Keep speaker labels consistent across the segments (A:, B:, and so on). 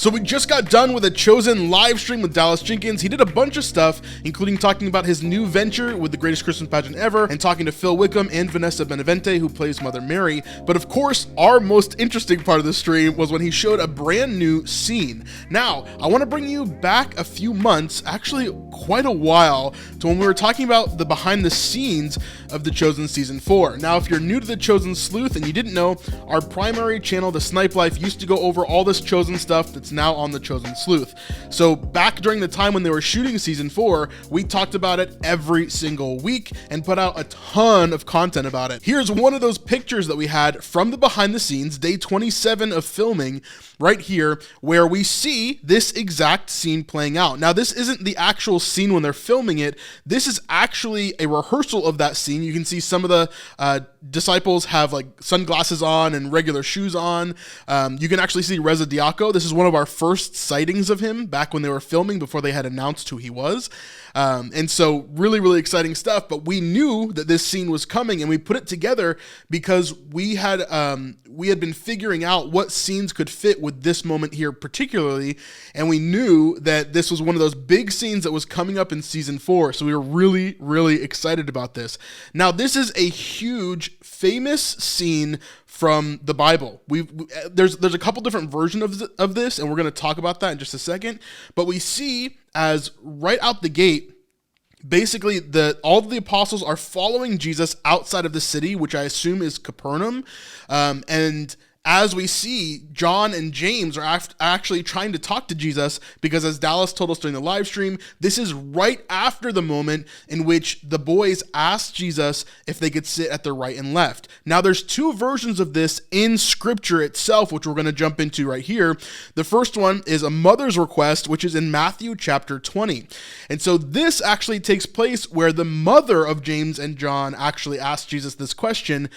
A: So we just got done with a Chosen live stream with Dallas Jenkins. He did a bunch of stuff, including talking about his new venture with the greatest Christmas pageant ever, and talking to Phil Wickham and Vanessa Benavente, who plays Mother Mary. But of course, our most interesting part of the stream was when he showed a brand new scene. Now, I want to bring you back a few months, actually quite a while, to when we were talking about the behind the scenes of The Chosen Season 4. Now, if you're new to The Chosen Sleuth and you didn't know, our primary channel, The Snipe Life, used to go over all this Chosen stuff that's now on The Chosen Sleuth. So back during the time when they were shooting Season 4, we talked about it every single week and put out a ton of content about it. Here's one of those pictures that we had from the behind the scenes, day 27 of filming, right here, where we see this exact scene playing out. Now, this isn't the actual scene when they're filming it. This is actually a rehearsal of that scene. You can see some of the disciples have like sunglasses on and regular shoes on. You can actually see Reza Diaco. This is one of our first sightings of him back when they were filming before they had announced who he was. And so really exciting stuff, but we knew that this scene was coming and we put it together because we had been figuring out what scenes could fit with this moment here particularly. And we knew that this was one of those big scenes that was coming up in Season 4. So we were really excited about this. Now, this is a huge famous scene from the Bible. There's a couple different versions of this, and we're going to talk about that in just a second. But we see as right out the gate, basically all of the apostles are following Jesus outside of the city, which I assume is Capernaum, and as we see, John and James are actually trying to talk to Jesus because, as Dallas told us during the live stream, this is right after the moment in which the boys asked Jesus if they could sit at their right and left. Now, there's two versions of this in Scripture itself, which we're going to jump into right here. The first one is a mother's request, which is in Matthew chapter 20. And so this actually takes place where the mother of James and John actually asked Jesus this question.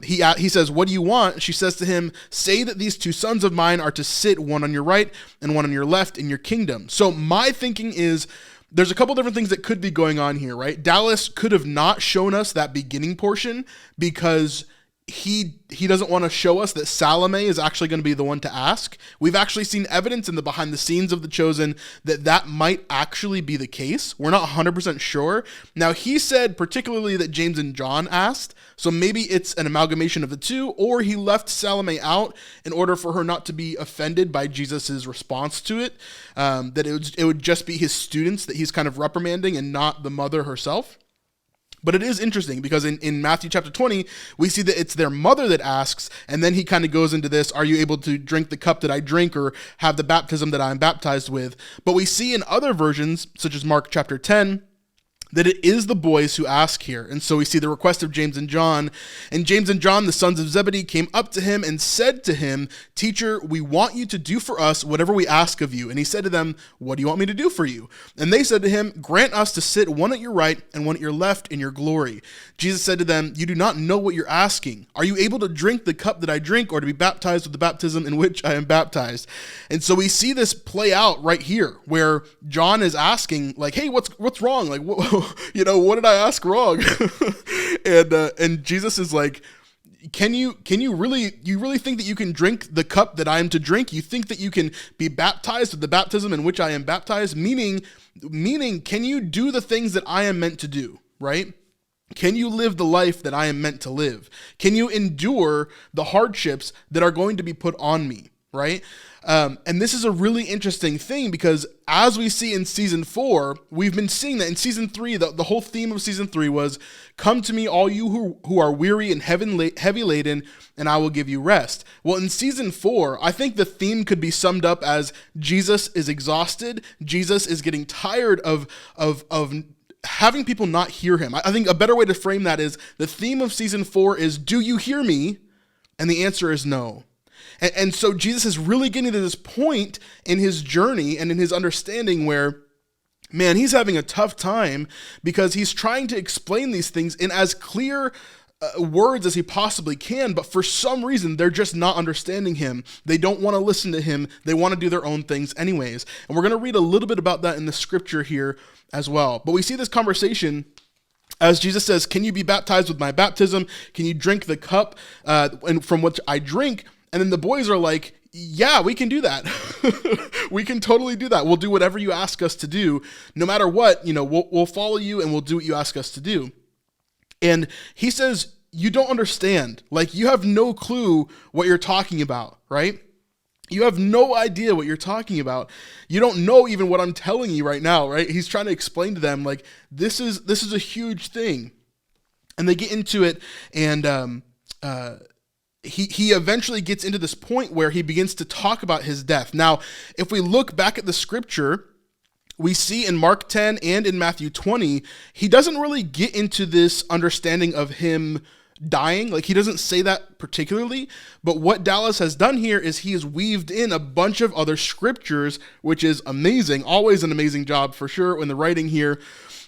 A: He says, "What do you want?" She says to him, "Say that these two sons of mine are to sit one on your right and one on your left in your kingdom." So my thinking is there's a couple different things that could be going on here, right? Dallas could have not shown us that beginning portion because he doesn't want to show us that Salome is actually going to be the one to ask. We've actually seen evidence in the behind the scenes of The Chosen that might actually be the case. We're not 100% sure. Now, he said particularly that James and John asked, so maybe it's an amalgamation of the two, or he left Salome out in order for her not to be offended by Jesus's response to it, that it would just be his students that he's kind of reprimanding and not the mother herself. But it is interesting because in Matthew chapter 20, we see that it's their mother that asks, and then he kind of goes into this, are you able to drink the cup that I drink or have the baptism that I am baptized with? But we see in other versions, such as Mark chapter 10, that it is the boys who ask here. And so we see the request of James and John. And James and John, the sons of Zebedee, came up to him and said to him, "Teacher, we want you to do for us whatever we ask of you." And he said to them, "What do you want me to do for you?" And they said to him, "Grant us to sit one at your right and one at your left in your glory." Jesus said to them, "You do not know what you're asking. Are you able to drink the cup that I drink or to be baptized with the baptism in which I am baptized?" And so we see this play out right here where John is asking like, "Hey, what's wrong? Like, what did I ask wrong?" and Jesus is like, Can you really think that you can drink the cup that I am to drink? You think that you can be baptized with the baptism in which I am baptized? Meaning, can you do the things that I am meant to do, right? Can you live the life that I am meant to live? Can you endure the hardships that are going to be put on me, right? And this is a really interesting thing because as we see in Season 4, we've been seeing that in Season 3, the whole theme of Season 3 was, "Come to me, all you who are weary and heavy laden, and I will give you rest." Well, in Season 4, I think the theme could be summed up as Jesus is exhausted. Jesus is getting tired of having people not hear him. I think a better way to frame that is the theme of Season 4 is, do you hear me? And the answer is no. And so Jesus is really getting to this point in his journey and in his understanding where, man, he's having a tough time because he's trying to explain these things in as clear words as he possibly can, but for some reason, they're just not understanding him. They don't want to listen to him. They want to do their own things anyways. And we're going to read a little bit about that in the scripture here as well. But we see this conversation as Jesus says, "Can you be baptized with my baptism? Can you drink the cup from which I drink?" And then the boys are like, Yeah, we can do that. We can totally do that. We'll do whatever you ask us to do. No matter what, we'll follow you and we'll do what you ask us to do. And he says, you don't understand. Like, you have no clue what you're talking about, right? You have no idea what you're talking about. You don't know even what I'm telling you right now, right? He's trying to explain to them, like, this is a huge thing. And they get into it, and he eventually gets into this point where he begins to talk about his death. Now, if we look back at the scripture, we see in Mark 10 and in Matthew 20, he doesn't really get into this understanding of him dying. Like, he doesn't say that particularly, but what Dallas has done here is he has weaved in a bunch of other scriptures, which is amazing. Always an amazing job for sure in the writing here.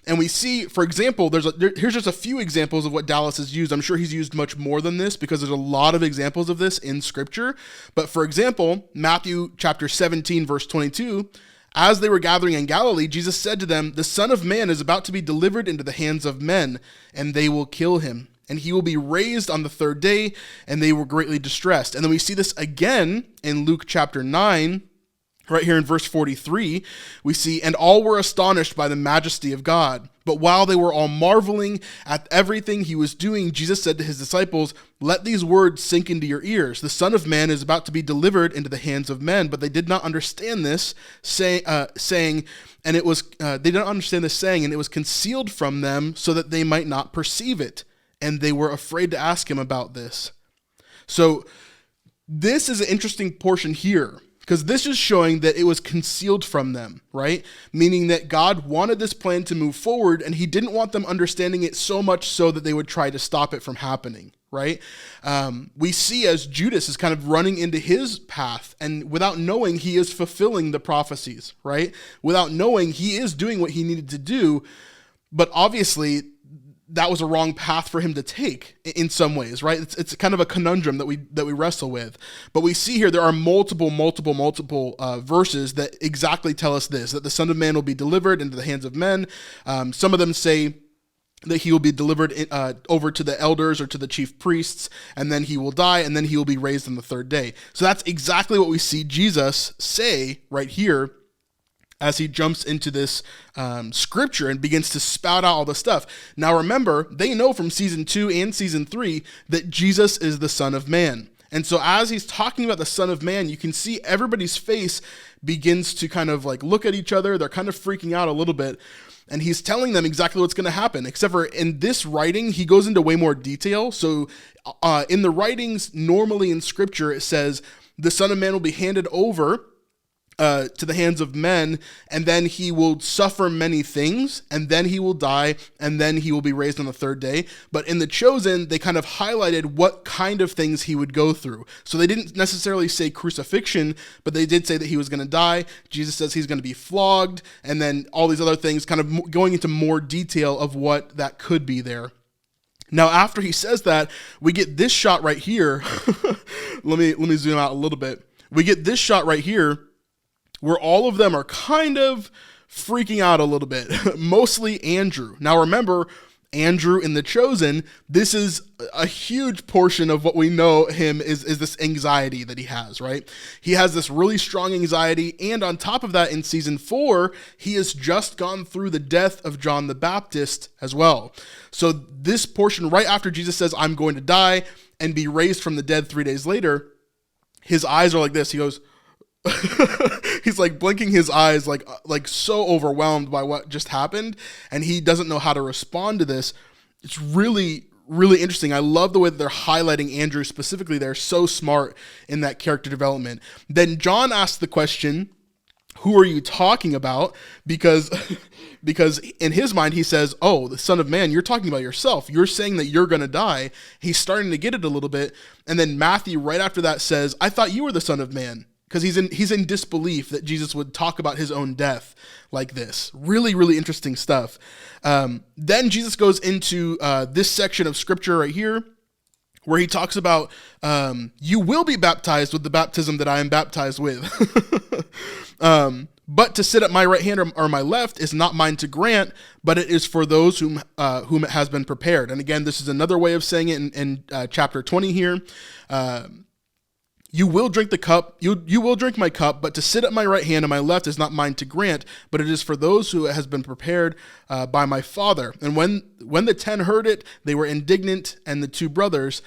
A: And we see, for example, here's just a few examples of what Dallas has used. I'm sure he's used much more than this because there's a lot of examples of this in scripture. But for example, Matthew chapter 17, verse 22, as they were gathering in Galilee, Jesus said to them, "The Son of Man is about to be delivered into the hands of men, and they will kill him. And he will be raised on the third day," and they were greatly distressed. And then we see this again in Luke chapter 9, right here in verse 43, we see, "And all were astonished by the majesty of God. But while they were all marveling at everything he was doing, Jesus said to his disciples, 'Let these words sink into your ears. The Son of Man is about to be delivered into the hands of men.' But they did not understand this saying, and it was concealed from them so that they might not perceive it. And they were afraid to ask him about this." So this is an interesting portion here, because this is showing that it was concealed from them, right? Meaning that God wanted this plan to move forward, and he didn't want them understanding it so much so that they would try to stop it from happening, right? We see as Judas is kind of running into his path, and without knowing, he is fulfilling the prophecies, right? Without knowing, he is doing what he needed to do, but obviously that was a wrong path for him to take in some ways, right? It's kind of a conundrum that we wrestle with. But we see here there are multiple verses that exactly tell us this, that the Son of Man will be delivered into the hands of men. Some of them say that he will be delivered over to the elders or to the chief priests, and then he will die, and then he will be raised on the third day. So that's exactly what we see Jesus say right here as he jumps into this scripture and begins to spout out all the stuff. Now remember, they know from season 2 and season 3 that Jesus is the Son of Man. And so as he's talking about the Son of Man, you can see everybody's face begins to kind of like look at each other. They're kind of freaking out a little bit. And he's telling them exactly what's going to happen, except for in this writing, he goes into way more detail. So in the writings, normally in scripture, it says the Son of Man will be handed over to the hands of men, and then he will suffer many things, and then he will die, and then he will be raised on the third day. But in The Chosen, they kind of highlighted what kind of things he would go through. So they didn't necessarily say crucifixion, but they did say that he was going to die. Jesus says he's going to be flogged, and then all these other things, kind of going into more detail of what that could be there. Now, after he says that, we get this shot right here. Let me zoom out a little bit. We get this shot right here, where all of them are kind of freaking out a little bit, mostly Andrew. Now remember, Andrew in The Chosen, this is a huge portion of what we know him is this anxiety that he has, right? He has this really strong anxiety, and on top of that, in season 4, he has just gone through the death of John the Baptist as well. So this portion right after Jesus says, "I'm going to die and be raised from the dead 3 days later," his eyes are like this. He goes, he's like blinking his eyes, like so overwhelmed by what just happened, and he doesn't know how to respond to this. It's really, really interesting. I love the way that they're highlighting Andrew specifically. They're so smart in that character development. Then John asks the question, "Who are you talking about?" Because in his mind, he says, "Oh, the Son of Man, you're talking about yourself. You're saying that you're going to die." He's starting to get it a little bit. And then Matthew, right after that, says, "I thought you were the Son of Man." Because he's in disbelief that Jesus would talk about his own death like this. Really, really interesting stuff. Then Jesus goes into this section of scripture right here, where he talks about, "You will be baptized with the baptism that I am baptized with. But to sit at my right hand or my left is not mine to grant, but it is for those whom it has been prepared." And again, this is another way of saying it in chapter 20 here. You will drink the cup, you will drink my cup, but to sit at my right hand and my left is not mine to grant, but it is for those who has been prepared by my Father. And when the 10 heard it, they were indignant at the two brothers.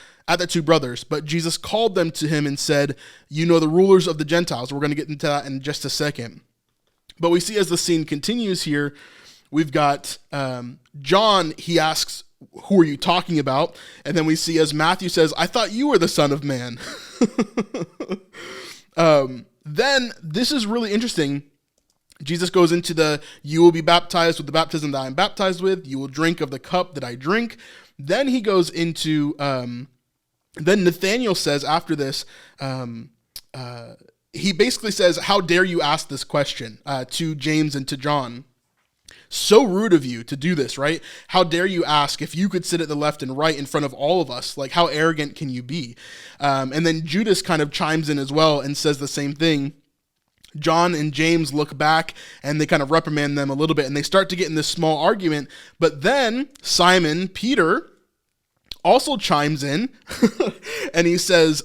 A: But Jesus called them to him and said, you know the rulers of the Gentiles. We're going to get into that in just a second. But we see as the scene continues here, we've got John, he asks, who are you talking about? And then we see as Matthew says, I thought you were the Son of Man. Then this is really interesting. Jesus goes into you will be baptized with the baptism that I am baptized with. You will drink of the cup that I drink. Then he goes into, then Nathanael says after this, he basically says, how dare you ask this question to James and to John? So rude of you to do this, right? How dare you ask if you could sit at the left and right in front of all of us? Like, how arrogant can you be? And then Judas kind of chimes in as well and says the same thing. John and James look back and they kind of reprimand them a little bit and they start to get in this small argument. But then Simon Peter also chimes in and he says,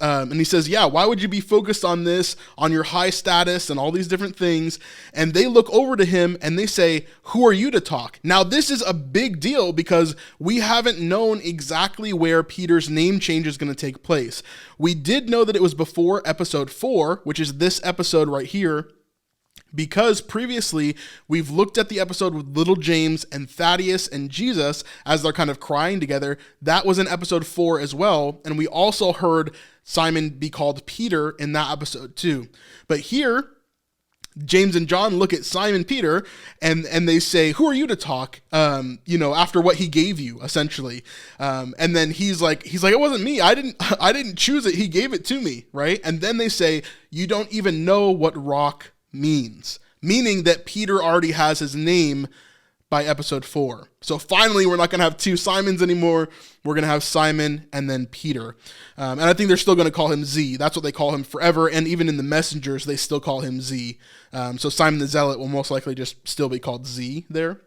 A: yeah, why would you be focused on this, on your high status and all these different things? And they look over to him and they say, who are you to talk? Now, this is a big deal because we haven't known exactly where Peter's name change is going to take place. We did know that it was before episode 4, which is this episode right here, because previously we've looked at the episode with little James and Thaddeus and Jesus as they're kind of crying together. That was in episode 4 as well. And we also heard Simon be called Peter in that episode too. But here, James and John look at Simon Peter and they say, who are you to talk, after what he gave you, essentially. And then he's like, it wasn't me. I didn't choose it. He gave it to me, right? And then they say, you don't even know what rock means, meaning that Peter already has his name by episode 4. So finally, we're not going to have two Simons anymore. We're going to have Simon and then Peter. And I think they're still going to call him Z. That's what they call him forever. And even in the messengers, they still call him Z. So Simon the Zealot will most likely just still be called Z there.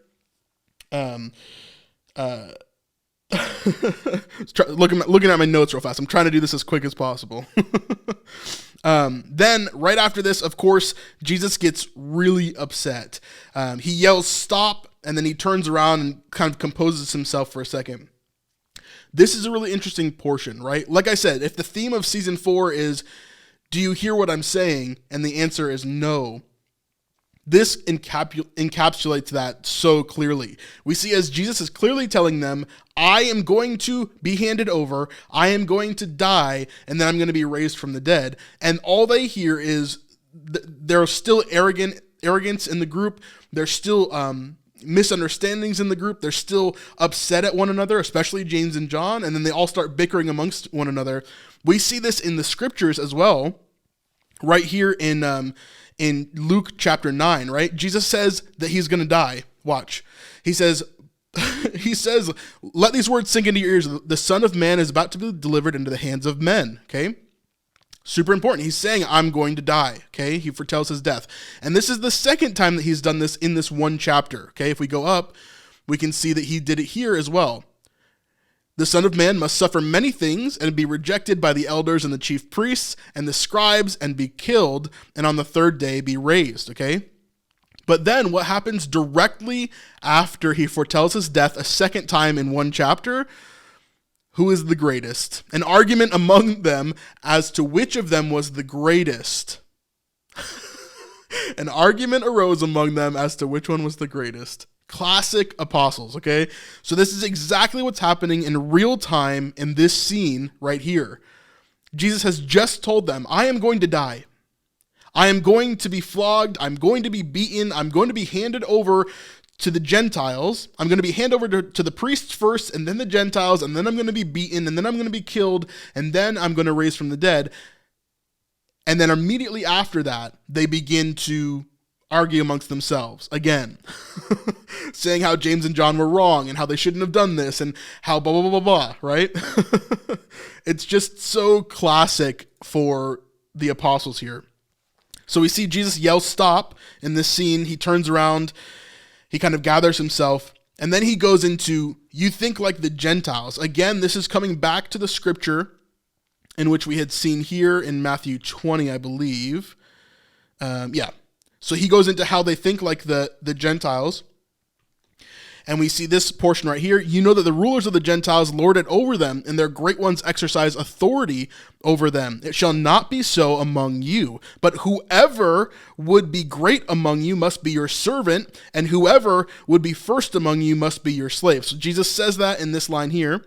A: Looking at my notes real fast. I'm trying to do this as quick as possible. Then right after this, of course, Jesus gets really upset. He yells, stop, and then he turns around and kind of composes himself for a second. This is a really interesting portion, right? Like I said, if the theme of season 4 is, do you hear what I'm saying? And the answer is no. This encapsulates that so clearly. We see as Jesus is clearly telling them, I am going to be handed over, I am going to die, and then I'm going to be raised from the dead. And all they hear is there's still arrogance in the group. There's still misunderstandings in the group. They're still upset at one another, especially James and John, and then they all start bickering amongst one another. We see this in the scriptures as well, right here in Luke chapter 9, right? Jesus says that he's going to die. Watch. He says, let these words sink into your ears. The Son of Man is about to be delivered into the hands of men. Okay. Super important. He's saying, I'm going to die. Okay. He foretells his death. And this is the second time that he's done this in this one chapter. Okay. If we go up, we can see that he did it here as well. The Son of Man must suffer many things and be rejected by the elders and the chief priests and the scribes and be killed, and on the third day be raised, okay? But then what happens directly after he foretells his death a second time in one chapter? Who is the greatest? An argument among them as to which of them was the greatest. An argument arose among them as to which one was the greatest. Classic apostles, okay? So this is exactly what's happening in real time in this scene right here. Jesus has just told them, I am going to die. I am going to be flogged. I'm going to be beaten. I'm going to be handed over to the Gentiles. I'm going to be handed over to the priests first, and then the Gentiles, and then I'm going to be beaten, and then I'm going to be killed, and then I'm going to raise from the dead. And then immediately after that, they begin to argue amongst themselves again, saying how James and John were wrong and how they shouldn't have done this and how blah, blah, blah, blah, blah, right? It's just so classic for the apostles here. So we see Jesus yell stop in this scene. He turns around, he kind of gathers himself, and then he goes into, you think like the Gentiles. Again, this is coming back to the scripture in which we had seen here in Matthew 20, I believe. Yeah. So he goes into how they think like the Gentiles. And we see this portion right here. You know that the rulers of the Gentiles lord it over them, and their great ones exercise authority over them. It shall not be so among you. But whoever would be great among you must be your servant, and whoever would be first among you must be your slave. So Jesus says that in this line here.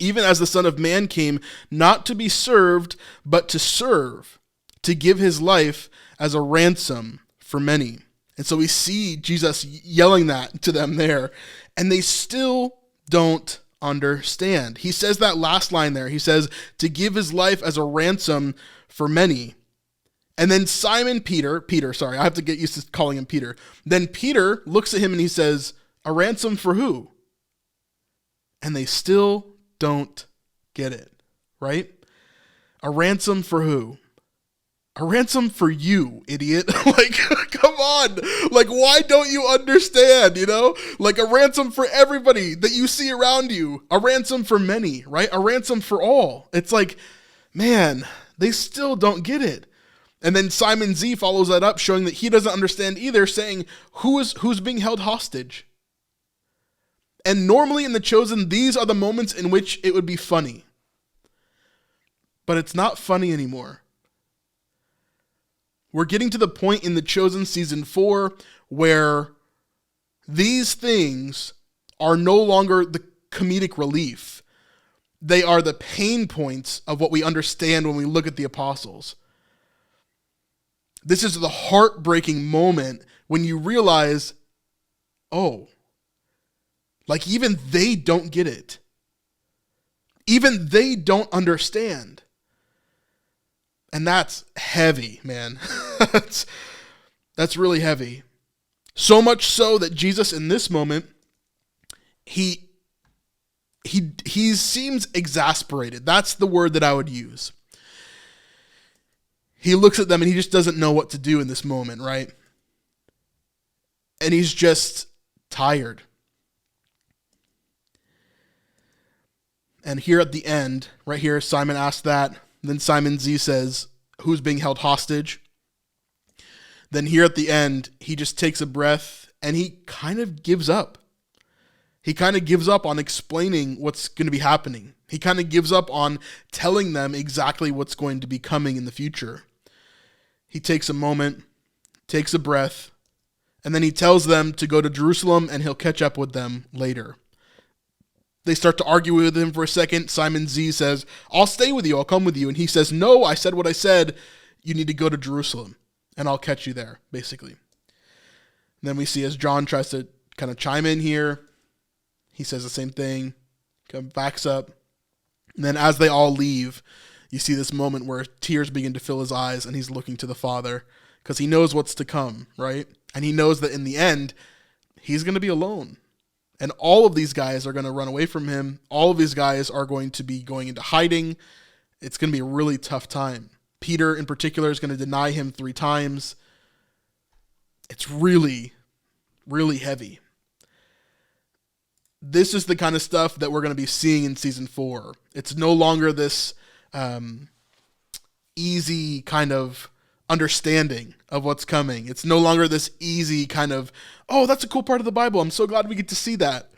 A: Even as the Son of Man came not to be served, but to serve, to give his life as a ransom for many. And so we see Jesus yelling that to them there, and they still don't understand. He says that last line there. He says, to give his life as a ransom for many. And then Peter, I have to get used to calling him Peter. Then Peter looks at him and he says, a ransom for who? And they still don't get it, right? A ransom for who? A ransom for you, idiot. Like, come on. Like, why don't you understand, you know? Like, a ransom for everybody that you see around you. A ransom for many, right? A ransom for all. It's like, man, they still don't get it. And then Simon Z follows that up, showing that he doesn't understand either, saying, who's being held hostage? And normally in The Chosen, these are the moments in which it would be funny. But it's not funny anymore. We're getting to the point in The Chosen season 4 where these things are no longer the comedic relief. They are the pain points of what we understand when we look at the apostles. This is the heartbreaking moment when you realize, oh, like even they don't get it. Even they don't understand. And that's heavy, man. That's really heavy. So much so that Jesus in this moment, he seems exasperated. That's the word that I would use. He looks at them and he just doesn't know what to do in this moment, right? And he's just tired. And here at the end, right here, Simon asked that. Then Simon Z says, who's being held hostage? Then here at the end, he just takes a breath and he kind of gives up. He kind of gives up on explaining what's going to be happening. He kind of gives up on telling them exactly what's going to be coming in the future. He takes a moment, takes a breath, and then he tells them to go to Jerusalem and he'll catch up with them later. They start to argue with him for a second. Simon Z says, I'll stay with you. I'll come with you. And he says, no, I said what I said. You need to go to Jerusalem and I'll catch you there, basically. And then we see as John tries to kind of chime in here, he says the same thing, kind of backs up. And then as they all leave, you see this moment where tears begin to fill his eyes and he's looking to the Father because he knows what's to come, right? And he knows that in the end, he's going to be alone. And all of these guys are going to run away from him. All of these guys are going to be going into hiding. It's going to be a really tough time. Peter, in particular, is going to deny him 3 times. It's really, really heavy. This is the kind of stuff that we're going to be seeing in season 4. It's no longer this easy kind of understanding of what's coming. It's no longer this easy kind of, oh, that's a cool part of the Bible. I'm so glad we get to see that.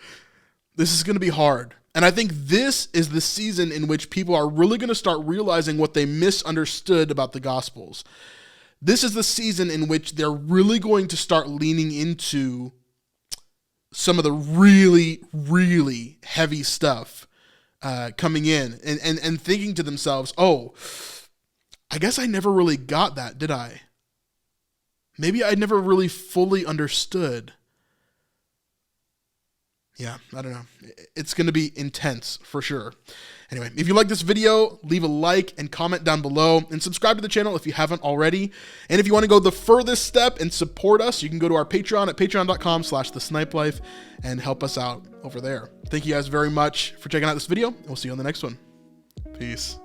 A: This is going to be hard. And I think this is the season in which people are really going to start realizing what they misunderstood about the Gospels. This is the season in which they're really going to start leaning into some of the really, really heavy stuff coming in and thinking to themselves, oh, I guess I never really got that, did I? Maybe I never really fully understood. Yeah, I don't know. It's going to be intense for sure. Anyway, if you like this video, leave a like and comment down below and subscribe to the channel if you haven't already. And if you want to go the furthest step and support us, you can go to our Patreon at patreon.com/thesnipelife and help us out over there. Thank you guys very much for checking out this video, and we'll see you on the next one. Peace.